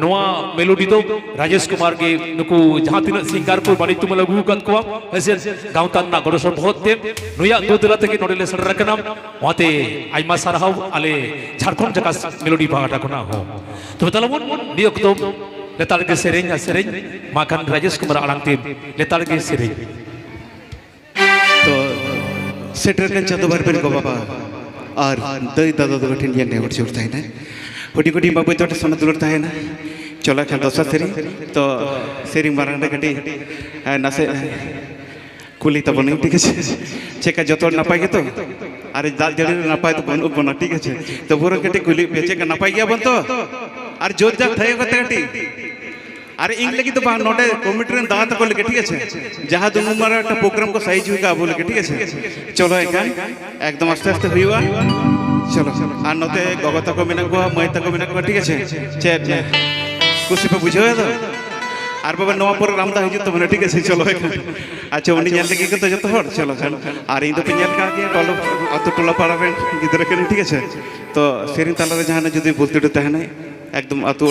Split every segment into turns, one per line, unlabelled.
नोआ मेलोडी दो राजेश कुमार के नुकु जहां तीन सिंगार को बानी तुम लगू कत को ऐसे गांवता ना गड़ो सर बहुत ते नुया दो दिला तक नोडेले सर रखना वाते आइमा सारहाव आले झारखंड जका मेलोडी बाटा कोना हो तो तलमन नियक तो लेतार के सेरेंग माखन राजेश कुमार आलंगते लेतार के सेरेंग
तो सेटर के चतो बार पर को बाबा और दई दादा दो गठिन ये नेवर जोड़ता है ना कोटी कोटी बाबू तो सोना दुलरता है ना चला क्या दोसा सेरी तो सेरी मारने कटी नसे कुली तब नहीं ठीक है चेका जो तो ना पाएंगे तो अरे दाल जड़ी ना पाए तो बन बना ठीक है तो बुरा कटी कुली बेचे का ना पाएंगे अपन तो अरे जोत जाग थे को कटी अरे इंग लगी तो बाहर नोटे कॉम्प्यूटर दावा तो कोले ठीक है जहाँ दोनों मारा टा प्रोग्राम को साइज हुई का बोले ठीक है चलो एकदम आस्ते आस्ते हुआ चलो और नोते गगता को मिना को मैता को मिना को ठीक है चेट कुछ पे बुझे तो और बाबा नवा प्रोग्राम दा हिजुत तो मने ठीक है चलो अच्छा उन्हीं जान लगी तो जतो हर चलो और इन तो पिंजल का के टोलो अतो टोला पाड़ा में गिदरा के ठीक है तो सेरिन ताला रे जहां जदी बोलते डते है एकदम अतो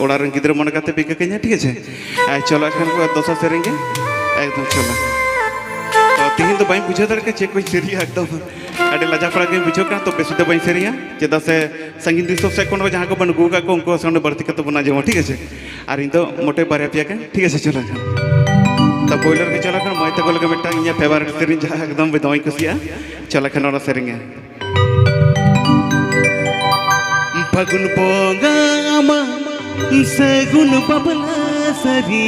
ओडारन गिदरा मन काते बिका के ठीक है चलो एखन को दोसा सेरेंगे एकदम चलो तो तीन तो बाई बुझे दर के चेक कोई सेरिया एकदम अडे लजा पड़ा के बुझो का तो बेसी तो बाई सेरिया चेदा से संगीत दिसो से कोन जहां को बन गुगा को उनको सामने बढ़ती के तो बना जाओ ठीक है और इन तो मोटे बारे पिया के ठीक है चलो तो बॉयलर के चला कर माइते कोल के बेटा इया फेवरेट सेरिंग जहां एकदम बेदवाई कुसिया चला खन और सेरिंगे फगुन पोंगा मा सगुन बबला सरी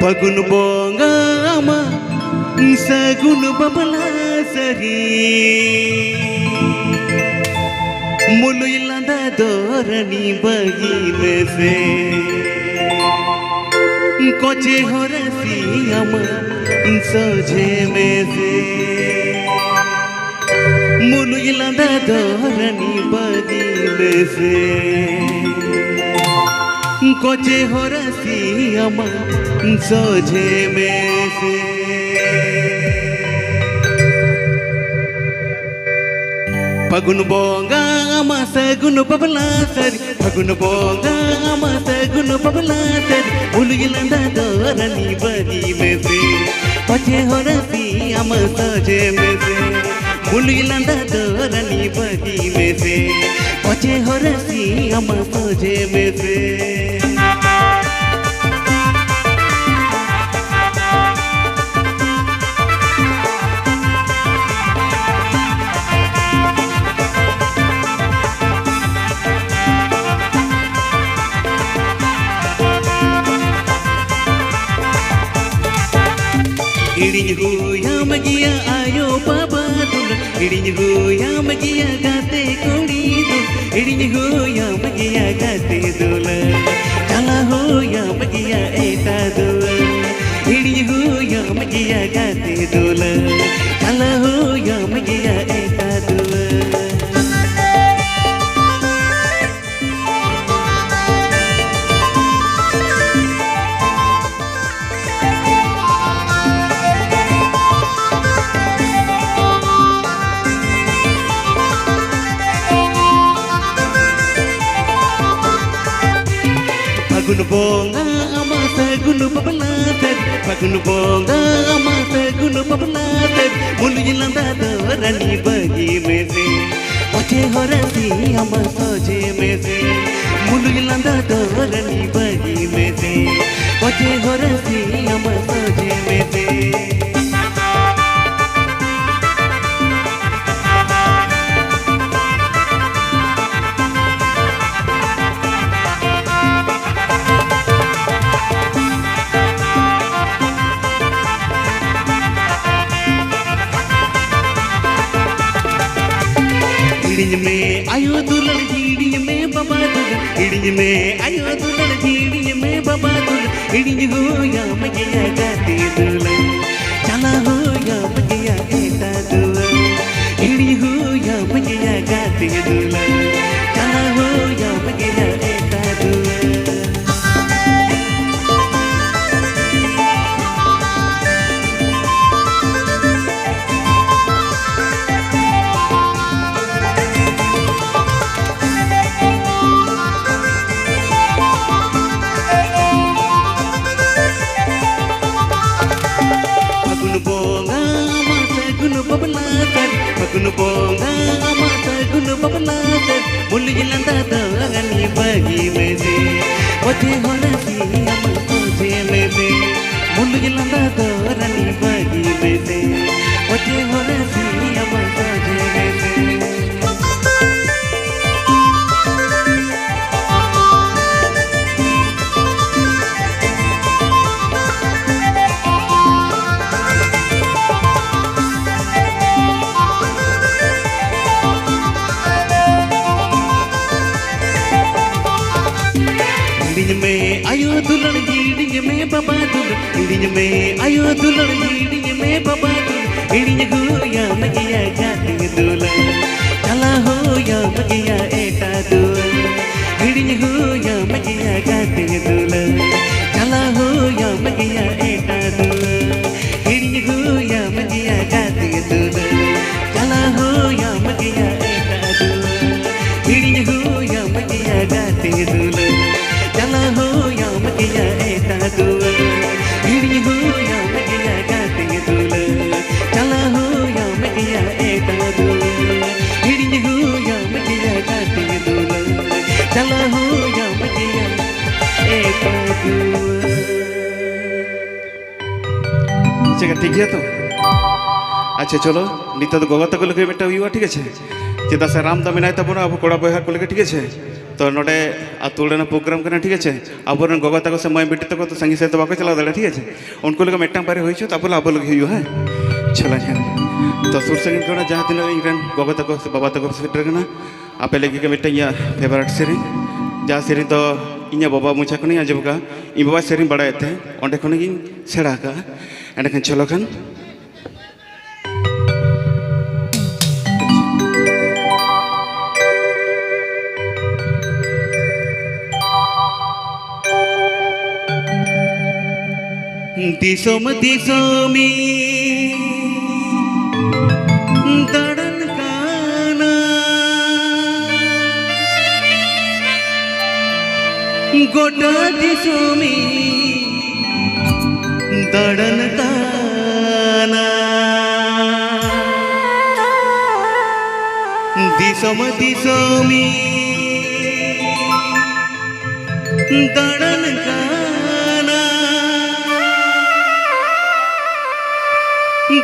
फगुन पोंगा मा सगुन बबला सरी मुलुई लंदा दोरनी बगीन से कोचे हो रसी हम सोझे में से मुलुई लंदा दोरनी बगीन से कोचे हो रसी हम सोझे में से फगुन बोंगा मा सगुन बबला सरी फगुन बोंगा मा सगुन बबला सरी मुलुई लंदा दोरनी बगी में से पछे हो रसी हम सोझे में से मुलुई लंदा दोरनी बगी में से पछे हो रसी हम सोझे में से इडिंग हुया मगिया आयो बाबा तुल इडिंग हुया मगिया गाते कोड़ी दुल इडिंग हुया मगिया गाते दुल चला हुया मगिया एता दुल इडिंग हुया मगिया गाते दुल चला हुया मगिया एता दुल फगुन बोंगा मा सगुन बबला सरी फगुन बोंगा मा सगुन बबला सरी मुलुई लंदा दोरनी बगी में से पछे हो रसी हम सोझे में से मुलुई लंदा दोरनी बगी में से पछे हो रसी हम सोझे में से हिड़िंज में आयो दुल्हन हिड़िंज में बाबा दुल्हन हिड़िंज में आयो दुल्हन हिड़िंज में बाबा दुल्हन हिड़िंज हो या मगिया गाते दुल्हन चला हो या मगिया एता दुल्हन हिड़िंज हो या मगिया गाते दुल्हन चला हो या मगिया एता दुल्हन मुल्ली लंदा दौरानी बगी में से ओते होना सी हम तुझे में से मुल्ली लंदा दौरानी बगी में से ओते होना सी हम तुझे में से हिंडिंग में आयो दुल्हन हिंडिंग में बाबा दुल्हन हिंडिंग में आयो दुल्हन हिंडिंग में बाबा दुल्हन हिंडिंग हो या मगिया जाती दुल्हन चला हो या मगिया एटा दुल्हन हिंडिंग हो या मगिया जाती दुल्हन चला हो या मगिया एटा दुल्हन हिंडिंग हो या मगिया जाती दुल्हन चला हो या मगिया एटा दुल्हन हिंडिंग हो या मगिया जाती दुल्हन चला हो या मगिया एटा दुल्हन हिंडिंग हो या मगिया जाती दुल्हन चला हो या मगिया एटा दुल्हन हिंडिंग हो या मगिया जाती दुल्हन चला हो या मगिया एटा दुल्हन जगह ठीक है तो अच्छा चलो नित तो गोगा तक लगे बेटा हुआ ठीक है चेदा से राम दामिनाय तबना अब कोड़ा बहा को लगे ठीक है तो नोडे आतुड़ना प्रोग्राम करना ठीक है अब गोगा तक से मैं बेटी तक तो संगी से तो बाको चला दाड़ा ठीक है उनको लगे मेटम पारे होई छ तब अब लगे हुई है चला तो सुर संगीत करना जहाँ तीन इन गोगा तक से बाबा तक सेटर करना आपे लगे के मेटा फेवरेट सेरी जहाँ सेरी तो इन बाबा मुझा को आजम का इन बाबा सेरी बड़ा अंडे खन सेड़ा का एंड चलो खान दिसोम दिसोमी दड़न काना गोटा दिसोमी दड़न काना दिसोम दिसोमी दड़न काना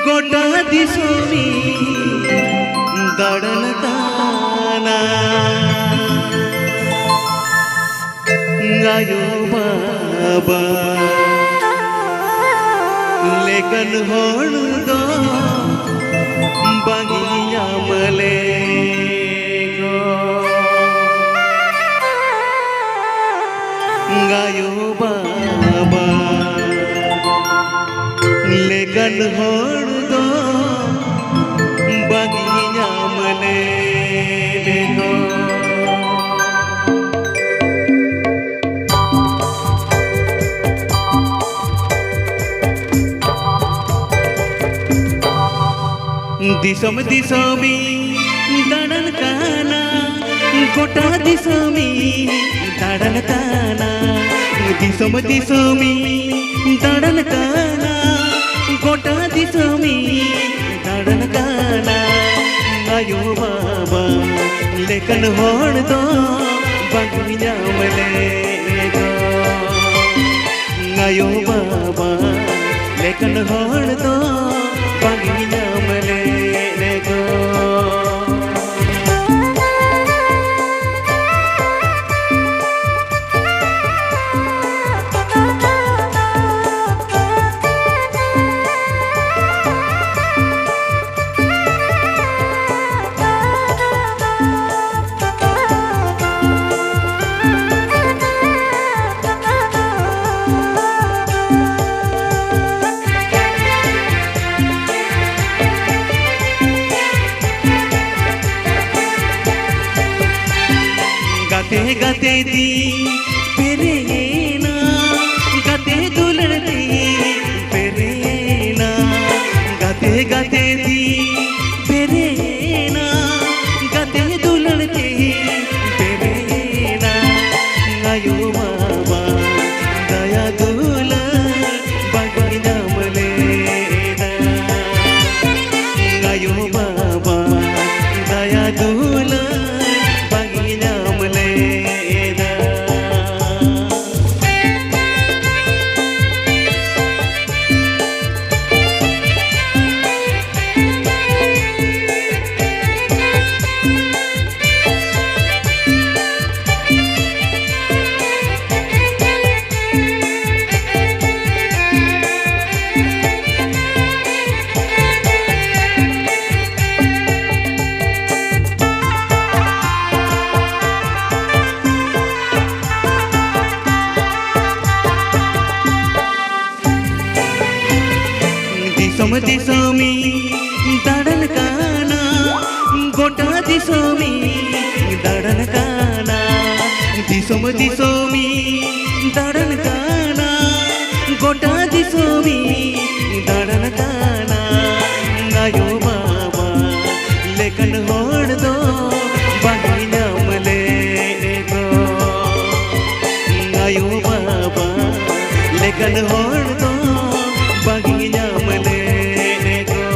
गोटा दिसोमी दड़न ताना गायो बाबा लेकन होण दो बगिया मले गायो बाबा लेकन होण दो बगिया मले देखो दिसम दिसमी दड़न काना गोटा दिसमी दड़न काना दिसम दिसमी दड़न काना गोटा दिसमी दड़न काना आयो बाबा लेकन होण दो बगिया मले दो आयो बाबा लेकन होण दो बगिया मले दो गाते गाते दी पेरेना गाते दुल्हन दी पेरेना गाते गाते दी पेरेना गाते दुल्हन दी पेरेना आयो बाबा दया दुल्हन बगिया मले आयो बाबा दया दुल्हन बगिया दिसोमी दाड़न काना गोटा दिसोमी दाड़न काना दिसोमी दाड़न काना गोटा दिसोमी दाड़न काना आयो बाबा लेकिन होड़ दो बागी नामले गो आयो बाबा लेकिन होड़ दो बागी नामले गो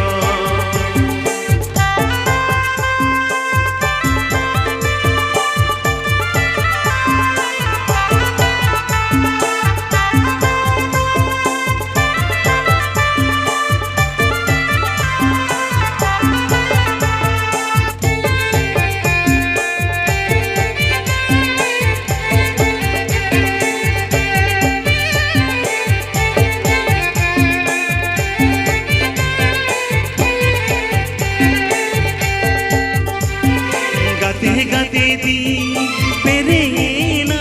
गाते दी पेरे ना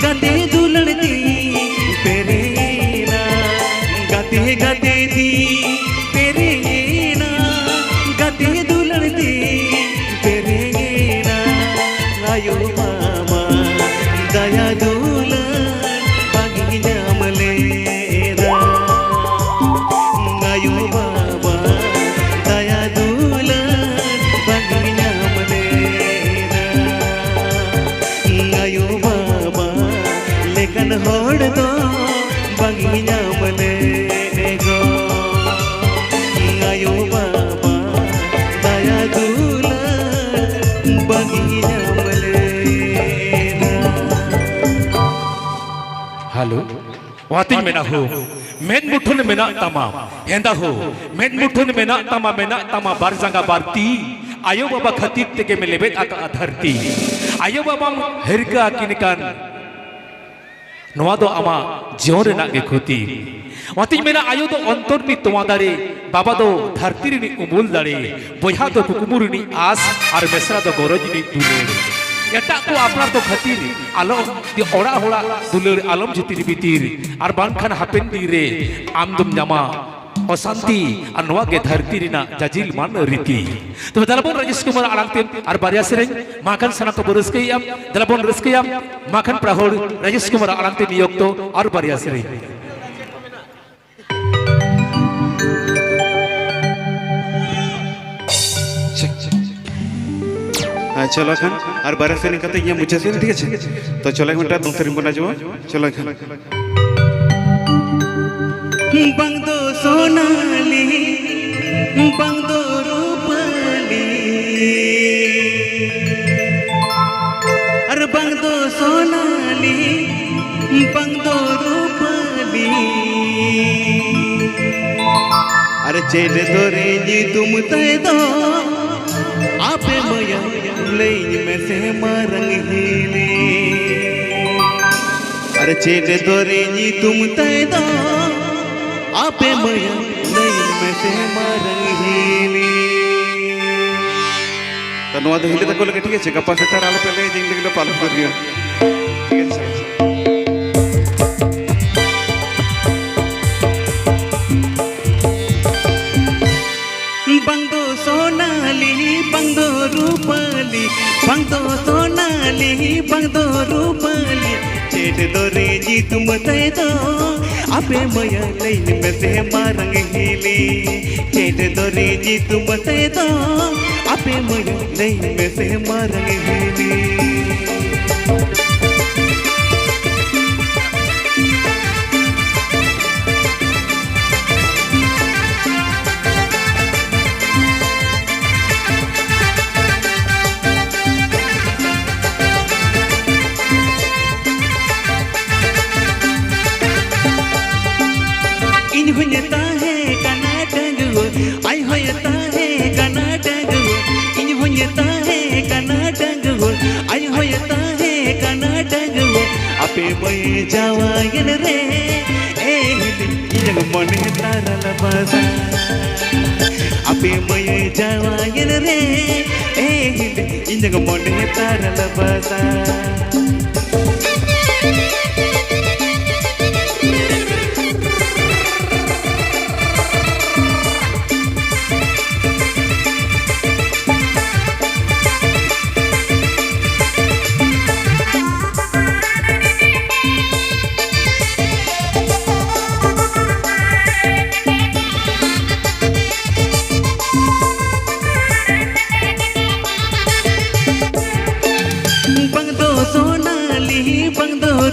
गाते दुलड़ती पेरे ना गाते दी पेरे ना गाते दुलड़ती पेरे ना आयो मामा दया दुलन बागी नामले आयो बाबा दया दुलन बागी नामले आयो बाबा लेकिन होड़ दो बागी नामले गो आयो बाबा दया दुलन बागी नामले
halo wating mena ho men muthun mena tama henda ho men muthun mena tama barjanga barti ayo baba khatib tege me lebet aka adharti ayo baba herga kinikan noa do ama jion rena ge khoti wating mena ayo do ontor ni toma dare baba do dharti ni umul dare boyha do kukumur ni as ar mesra do goroj ni dule eta ko apnar to khatir alo di ora hora dulur alam jitir bitir ar bankhan hapen dire amdum jama অশান্তি আর নোয়াকে ধরতি রিনা জাজিল মান রীতি তবে দালাবন রাজেশ কুমার আলাংতেন আর বারিয়া সেরেং মাখান সানাতো বরস্কেয়াম দালাবন রস্কেয়াম মাখান প্রাহর রাজেশ কুমার আলাংতেন নিযুক্ত আর বারিয়া সেরেং
चलो खान और बारह से निकलते यहाँ मुझे से ठीक है तो चलो एक मिनट दूसरी बना जो चलो खान बंदो सोनाली बंदो रूपाली अरे बंदो सोनाली बंदो रूपाली अरे चेले तो रेजी तुम तय दो आपे मया ले में से मारंग हिले अरे चेले तो रेजी तुम तय दो आपे मया ले में से मारंग हिले तो नवा तो हिले तक को लगे ठीक है गप्पा से तारा पहले जिंदगी लो पालन कर दिया ठीक है बंदो सोनाली बंदो रूपाली बंदो सोनाली बंदो रूपाली चेट दो रेजी तुम तय दो आपे मया लाइन में से मारंग हिले चेट दो रेजी तुम तय दो आपे मया लाइन में से मारंग हिले होता है कर्नाटक आई होता है कर्नाटक इन होता है कर्नाटक आई होता है कर्नाटक आपे बये जावायन रे ए जग मन तारल बसा आपे बये जावायन रे ए जग मन तारल बसा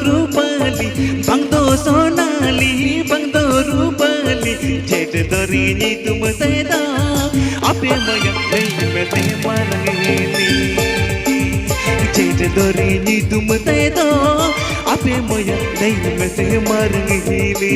Rupali bang do sonali bang do Rupali जेठ दरी नी तुम तेरा आपे मया नहीं मैं ते मारंगेली जेठ दरी नी तुम तेरा आपे मया नहीं मैं ते मारंगेली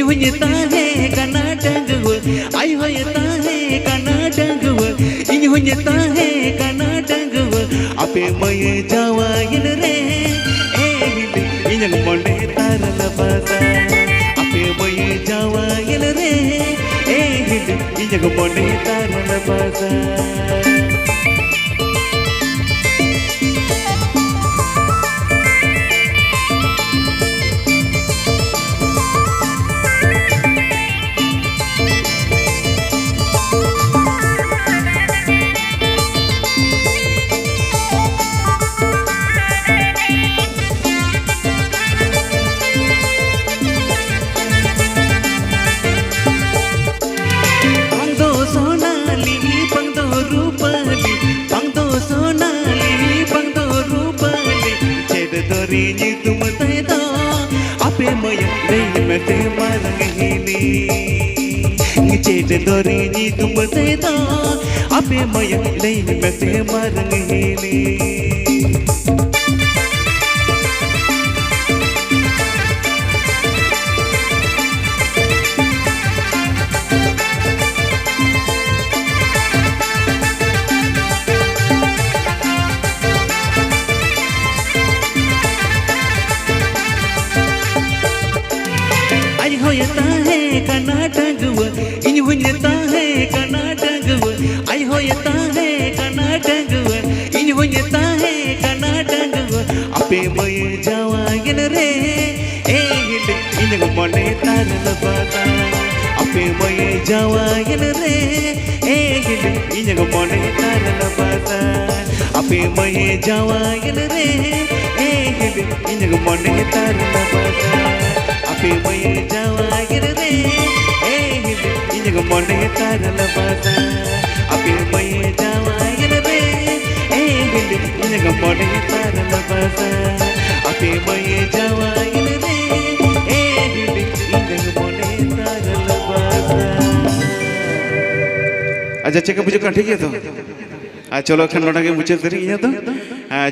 Hunyata hai Karnataka ai hoyata hai Karnataka in hunyata hai Karnataka ape maye jawa in re hili inang monde tarala basa ape maye jawa in re hili inang monde tarala basa Rini tum tayda ape maya nahi मैं ते मारंगेली चेट दरीनी tum tayda ape maya nahi मैं ते मारंगेली होयता है कर्नाटक इन हुnyata है कर्नाटक आई होयता है कर्नाटक इन हुnyata है कर्नाटक अपे मय जावा इन रे ए हिल इन मने तारल बाता अपे मय जावा इन रे ए हिल इन मने तारल बाता अपे मय जावा इन रे ए हिल इन मने तारल बाता ape maye jawa girre eh injag mone tarala basa ape maye jawa girre eh injag mone tarala basa ape maye jawa girre eh injag mone tarala basa अच्छा चेक बुझे का ठीक है तो चलो खन नोडा के मुझे तरी इया तो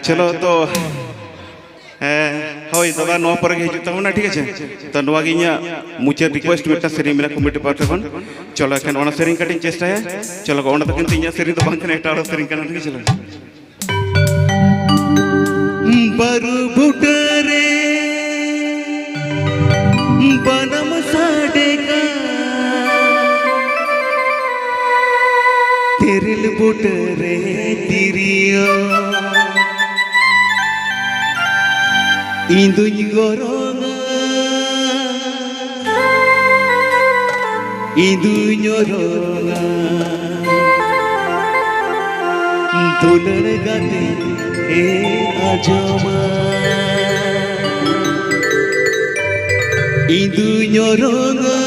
चलो तो होय दादा नो पर के हिजुता होना ठीक है तो नोवा गिया मुझे रिक्वेस्ट मेटा सेरी मेरा कमिटी पार्ट कोन चलो खन ओना सेरिंग कटिंग चेष्टा है चलो ओना तो किंतु इया सेरी तो बांग कने एटा सेरिंग कना ठीक चलो बरु बुटरे बनम साडेगा तेरिल बुटरे तिरिया Induny goronga Indunyoronga Dular gate e ajama Indunyoronga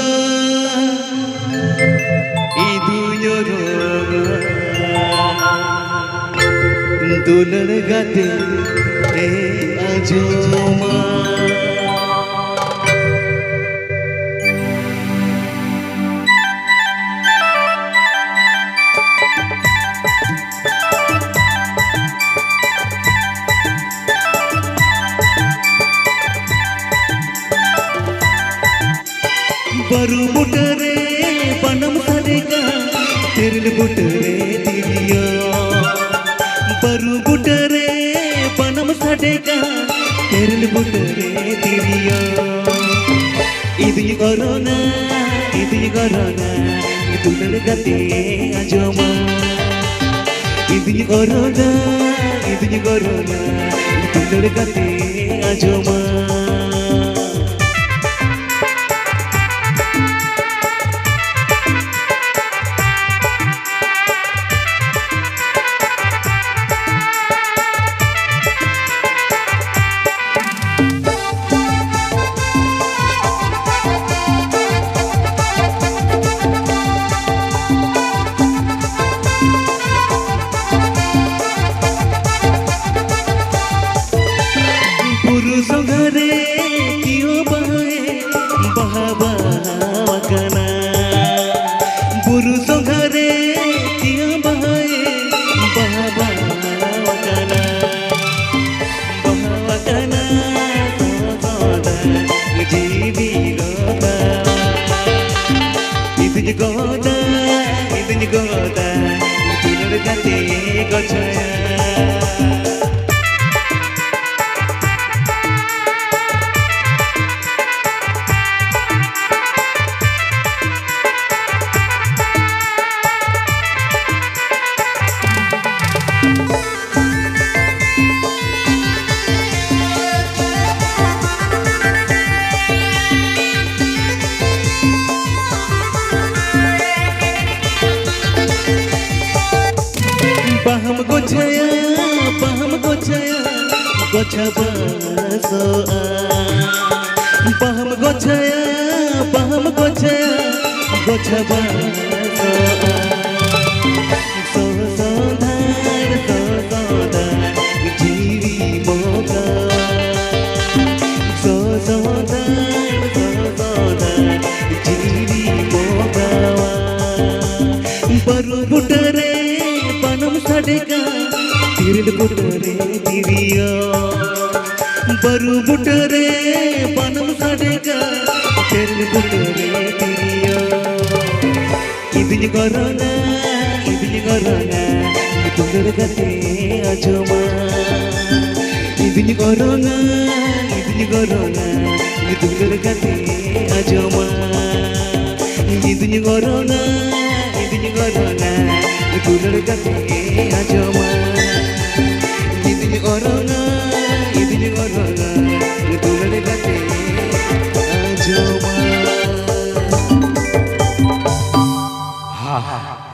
Indunyoronga Dular gate e ajama बरु बुटरे बनम सरेगा तेरल बुटरे दिलिया बरु बुटरे बनम सरेगा तेरल बुटरे दिलिया इदी कोरोना दुलर गते अजमा इदी कोरोना दुलड़ गाते आजमा पुरुष घरे क्यों बहे बहावा कना पुरुष घरे क्यों बहे बहावा कना बहावा कना जीवी रोता इतनी गोदा तुलड़ गाते गछया baham gochaya gocha baso baham gochaya gocha baso so dhar jeevi moga so dhar jeevi moga baru budare panam sadega tiril butare diriya baru butare panam sadega tiril butare diriya idni gorona tulur gate ajoma idni gorona tulur gate ajoma idni gorona tulur gate ajoma